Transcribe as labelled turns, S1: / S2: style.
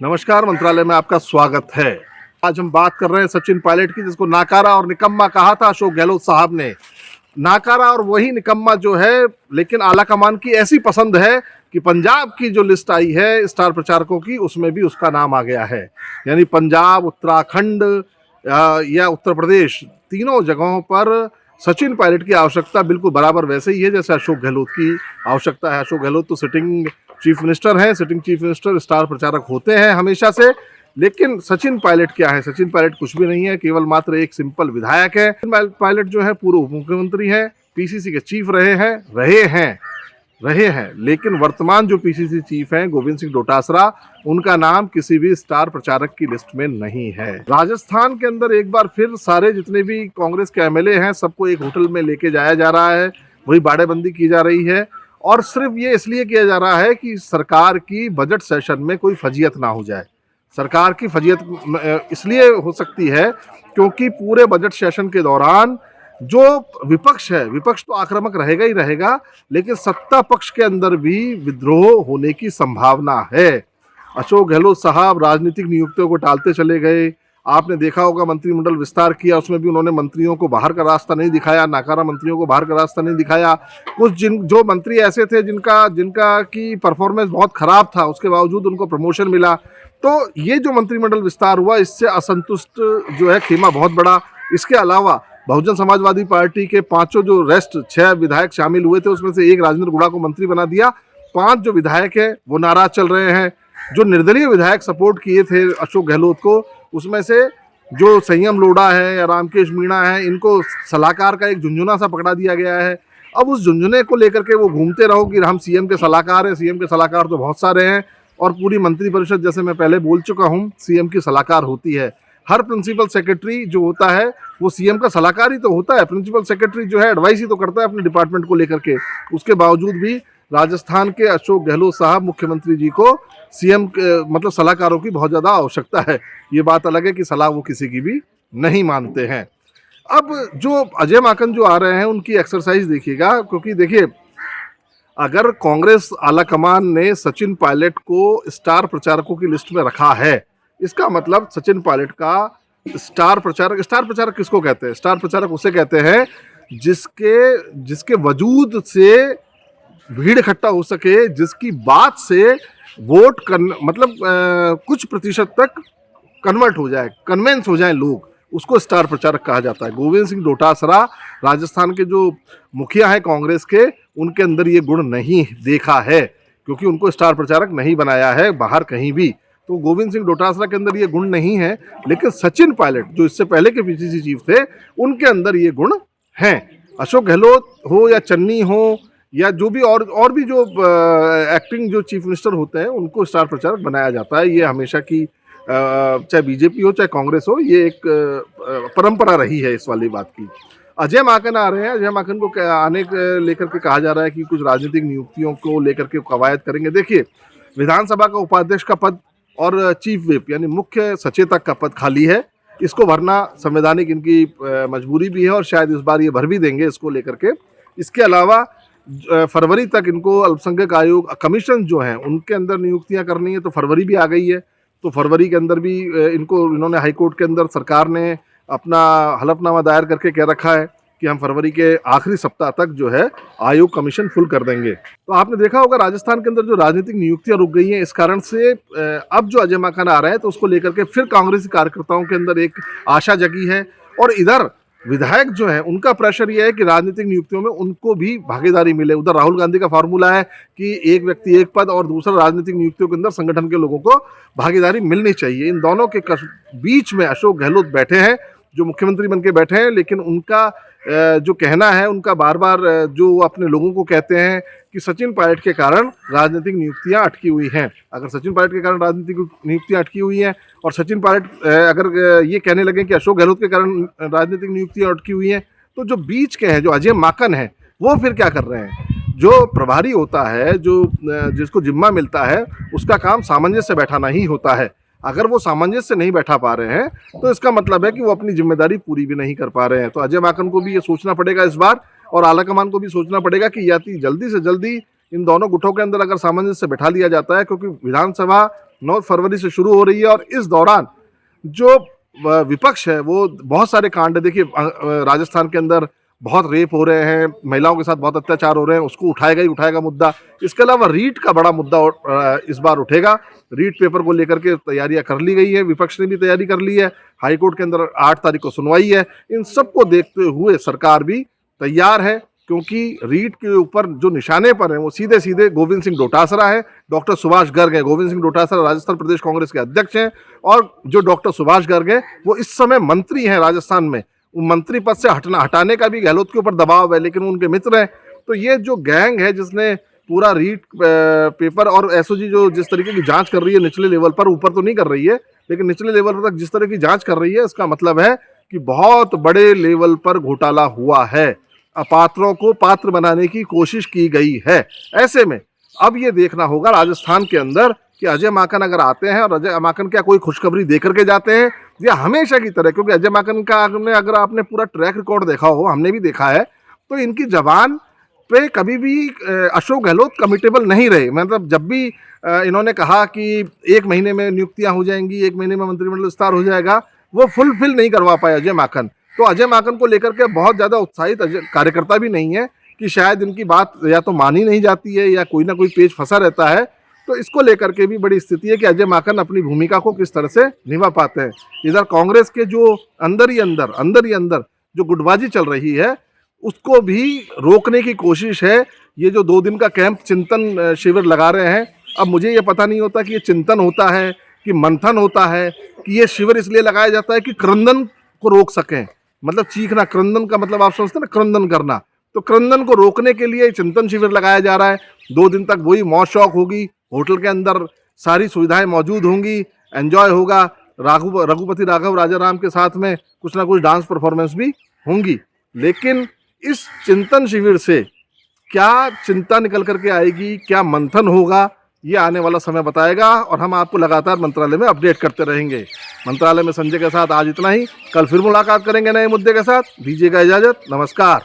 S1: नमस्कार, मंत्रालय में आपका स्वागत है। आज हम बात कर रहे हैं सचिन पायलट की, जिसको नाकारा और निकम्मा कहा था अशोक गहलोत साहब ने। नाकारा और वही निकम्मा जो है, लेकिन आलाकमान की ऐसी पसंद है कि पंजाब की जो लिस्ट आई है स्टार प्रचारकों की, उसमें भी उसका नाम आ गया है। यानी पंजाब, उत्तराखंड या उत्तर प्रदेश, तीनों जगहों पर सचिन पायलट की आवश्यकता बिल्कुल बराबर वैसे ही है जैसे अशोक गहलोत की आवश्यकता है। अशोक गहलोत तो सिटिंग चीफ मिनिस्टर हैं, सिटिंग चीफ मिनिस्टर स्टार प्रचारक होते हैं हमेशा से। लेकिन सचिन पायलट क्या है? सचिन पायलट कुछ भी नहीं है, केवल मात्र एक सिंपल विधायक है। पायलट जो है पूर्व उप मुख्यमंत्री हैं, पीसीसी के चीफ रहे हैं। लेकिन वर्तमान जो पीसीसी चीफ हैं गोविंद सिंह डोटासरा, उनका नाम किसी भी स्टार प्रचारक की लिस्ट में नहीं है। राजस्थान के अंदर एक बार फिर सारे जितने भी कांग्रेस के एमएलए हैं सबको एक होटल में लेके जाया जा रहा है, वही बाड़ेबंदी की जा रही है। और सिर्फ ये इसलिए किया जा रहा है कि सरकार की बजट सेशन में कोई फजीयत ना हो जाए। सरकार की फजीयत इसलिए हो सकती है क्योंकि पूरे बजट सेशन के दौरान जो विपक्ष है, विपक्ष तो आक्रामक रहेगा ही रहेगा, लेकिन सत्ता पक्ष के अंदर भी विद्रोह होने की संभावना है। अशोक गहलोत साहब राजनीतिक नियुक्तियों को टालते चले गए। आपने देखा होगा मंत्रिमंडल विस्तार किया, उसमें भी उन्होंने मंत्रियों को बाहर का रास्ता नहीं दिखाया, नाकारा मंत्रियों को बाहर का रास्ता नहीं दिखाया। कुछ जो मंत्री ऐसे थे जिनका की परफॉर्मेंस बहुत खराब था, उसके बावजूद उनको प्रमोशन मिला। तो ये जो मंत्रिमंडल विस्तार हुआ, इससे असंतुष्ट जो है खेमा बहुत बड़ा। इसके अलावा बहुजन समाजवादी पार्टी के पांचों जो रेस्ट 6 विधायक शामिल हुए थे, उसमें से एक राजेंद्र गुड़ा को मंत्री बना दिया। 5 जो विधायक है वो नाराज चल रहे हैं। जो निर्दलीय विधायक सपोर्ट किए थे अशोक गहलोत को, उसमें से जो संयम लोढ़ा है या रामकेश मीणा है, इनको सलाहकार का एक झुंझुना सा पकड़ा दिया गया है। अब उस झुंझुने को लेकर के वो घूमते रहो कि हम सीएम के सलाहकार हैं। सीएम के सलाहकार तो बहुत सारे हैं, और पूरी मंत्रिपरिषद, जैसे मैं पहले बोल चुका हूँ, सीएम की सलाहकार होती है। हर प्रिंसिपल सेक्रेटरी जो होता है वो सीएम का सलाहकार ही तो होता है। प्रिंसिपल सेक्रेटरी जो है एडवाइस ही तो करता है अपने डिपार्टमेंट को लेकर के। उसके बावजूद भी राजस्थान के अशोक गहलोत साहब मुख्यमंत्री जी को सीएम मतलब सलाहकारों की बहुत ज़्यादा आवश्यकता है। ये बात अलग है कि सलाह वो किसी की भी नहीं मानते हैं। अब जो अजय माकन जो आ रहे हैं उनकी एक्सरसाइज देखिएगा, क्योंकि देखिए, अगर कांग्रेस आलाकमान ने सचिन पायलट को स्टार प्रचारकों की लिस्ट में रखा है, इसका मतलब सचिन पायलट का स्टार प्रचारक किसको कहते हैं? स्टार प्रचारक उसे कहते हैं जिसके वजूद से भीड़ इकट्ठा हो सके, जिसकी बात से वोट मतलब कुछ प्रतिशत तक कन्वर्ट हो जाए, कन्वेंस हो जाए लोग, उसको स्टार प्रचारक कहा जाता है। गोविंद सिंह डोटासरा राजस्थान के जो मुखिया हैं कांग्रेस के, उनके अंदर ये गुण नहीं देखा है, क्योंकि उनको स्टार प्रचारक नहीं बनाया है बाहर कहीं भी। तो गोविंद सिंह डोटासरा के अंदर ये गुण नहीं है, लेकिन सचिन पायलट जो इससे पहले के पीसीसी चीफ थे, उनके अंदर ये गुण हैं। अशोक गहलोत हो या चन्नी हो या जो भी और भी जो एक्टिंग जो चीफ मिनिस्टर होते हैं, उनको स्टार प्रचारक बनाया जाता है। ये हमेशा की चाहे बीजेपी हो चाहे कांग्रेस हो, ये एक परंपरा रही है इस वाली बात की। अजय माकन आ रहे हैं। अजय माकन को आने लेकर के कहा जा रहा है कि कुछ राजनीतिक नियुक्तियों को लेकर के कवायद करेंगे। देखिए, विधानसभा का उपाध्यक्ष का पद और चीफ विप यानी मुख्य सचेतक का पद खाली है। इसको भरना संवैधानिक इनकी मजबूरी भी है, और शायद इस बार ये भर भी देंगे इसको लेकर के। इसके अलावा फरवरी तक इनको अल्पसंख्यक आयोग कमीशन जो है उनके अंदर नियुक्तियां करनी है, तो फरवरी भी आ गई है। तो फरवरी के अंदर भी इन्होंने हाईकोर्ट के अंदर सरकार ने अपना हलफनामा दायर करके कह रखा है कि हम फरवरी के आखिरी सप्ताह तक जो है आयोग कमीशन फुल कर देंगे। तो आपने देखा होगा राजस्थान के अंदर जो राजनीतिक नियुक्तियां रुक गई हैं, इस कारण से अब जो अजय माकन आ रहे हैं, तो उसको लेकर के फिर कांग्रेसी कार्यकर्ताओं के अंदर एक आशा जगी है। और इधर विधायक जो है उनका प्रेशर ये है कि राजनीतिक नियुक्तियों में उनको भी भागीदारी मिले। उधर राहुल गांधी का फार्मूला है कि एक व्यक्ति एक पद, और दूसरा राजनीतिक नियुक्तियों के अंदर संगठन के लोगों को भागीदारी मिलनी चाहिए। इन दोनों के बीच में अशोक गहलोत बैठे हैं, जो मुख्यमंत्री बन के बैठे हैं, लेकिन उनका जो कहना है, उनका बार बार जो अपने लोगों को कहते हैं कि सचिन पायलट के कारण राजनीतिक नियुक्तियां अटकी हुई हैं। अगर सचिन पायलट के कारण राजनीतिक नियुक्तियां अटकी हुई हैं, और सचिन पायलट अगर ये कहने लगे कि अशोक गहलोत के कारण राजनीतिक नियुक्तियां अटकी हुई हैं, तो जो बीच के हैं, जो अजय माकन है, वो फिर क्या कर रहे हैं? जो प्रभारी होता है, जो जिसको जिम्मा मिलता है, उसका काम सामंजस्य बैठाना ही होता है। अगर वो सामंजस्य नहीं बैठा पा रहे हैं, तो इसका मतलब है कि वो अपनी जिम्मेदारी पूरी भी नहीं कर पा रहे हैं। तो अजय माकन को भी ये सोचना पड़ेगा इस बार, और आलाकमान को भी सोचना पड़ेगा कि या जल्दी से जल्दी इन दोनों गुटों के अंदर अगर सामंजस्य बैठा लिया जाता है, क्योंकि विधानसभा 9 फरवरी से शुरू हो रही है और इस दौरान जो विपक्ष है वो बहुत सारे कांड, देखिए राजस्थान के अंदर बहुत रेप हो रहे हैं, महिलाओं के साथ बहुत अत्याचार हो रहे हैं, उसको उठाएगा ही उठाएगा मुद्दा। इसके अलावा रीट का बड़ा मुद्दा इस बार उठेगा। रीट पेपर को लेकर के तैयारियां कर ली गई है, विपक्ष ने भी तैयारी कर ली है, हाईकोर्ट के अंदर 8 तारीख को सुनवाई है। इन सबको देखते हुए सरकार भी तैयार है, क्योंकि रीट के ऊपर जो निशाने पर हैं वो सीधे सीधे गोविंद सिंह डोटासरा है, डॉक्टर सुभाष गर्ग है। गोविंद सिंह डोटासरा राजस्थान प्रदेश कांग्रेस के अध्यक्ष हैं और जो डॉक्टर सुभाष गर्ग है वो इस समय मंत्री हैं राजस्थान में। वो मंत्री पद से हटाने का भी गहलोत के ऊपर दबाव है, लेकिन उनके मित्र हैं। तो ये जो गैंग है जिसने पूरा रीट पेपर और एसओजी जो जिस तरीके की जांच कर रही है निचले लेवल पर, ऊपर तो नहीं कर रही है लेकिन निचले लेवल पर तक जिस तरह की जांच कर रही है, इसका मतलब है कि बहुत बड़े लेवल पर घोटाला हुआ है, अपात्रों को पात्र बनाने की कोशिश की गई है। ऐसे में अब ये देखना होगा राजस्थान के अंदर कि अजय माकन अगर आते हैं और अजय माकन क्या कोई खुशखबरी दे करके जाते हैं या हमेशा की तरह, क्योंकि अजय माकन का अगर आपने पूरा ट्रैक रिकॉर्ड देखा हो, हमने भी देखा है, तो इनकी जबान पे कभी भी अशोक गहलोत कमिटेबल नहीं रहे। मतलब जब भी इन्होंने कहा कि 1 महीने में नियुक्तियां हो जाएंगी, 1 महीने में मंत्रिमंडल विस्तार हो जाएगा, वो फुलफिल नहीं करवा पाए अजय माकन। तो अजय माकन को लेकर के बहुत ज़्यादा उत्साहित कार्यकर्ता भी नहीं है कि शायद इनकी बात या तो मानी नहीं जाती है या कोई ना कोई पेच फंसा रहता है। तो इसको लेकर के भी बड़ी स्थिति है कि अजय माकन अपनी भूमिका को किस तरह से निभा पाते हैं। इधर कांग्रेस के जो अंदर ही अंदर जो गुटबाजी चल रही है उसको भी रोकने की कोशिश है। ये जो 2 दिन का कैंप चिंतन शिविर लगा रहे हैं, अब मुझे ये पता नहीं होता कि ये चिंतन होता है कि मंथन होता है कि ये शिविर इसलिए लगाया जाता है कि क्रंदन को रोक सकें। मतलब चीखना, क्रंदन का मतलब आप समझते हैं ना, क्रंदन करना। तो क्रंदन को रोकने के लिए चिंतन शिविर लगाया जा रहा है। 2 दिन तक वही मौज शौक होगी, होटल के अंदर सारी सुविधाएं मौजूद होंगी, एंजॉय होगा, रघुपति राघव राजाराम के साथ में कुछ ना कुछ डांस परफॉर्मेंस भी होंगी। लेकिन इस चिंतन शिविर से क्या चिंता निकल करके आएगी, क्या मंथन होगा, ये आने वाला समय बताएगा और हम आपको लगातार मंत्रालय में अपडेट करते रहेंगे। मंत्रालय में संजय के साथ आज इतना ही। कल फिर मुलाकात करेंगे नए मुद्दे के साथ। दीजिएगा इजाजत, नमस्कार।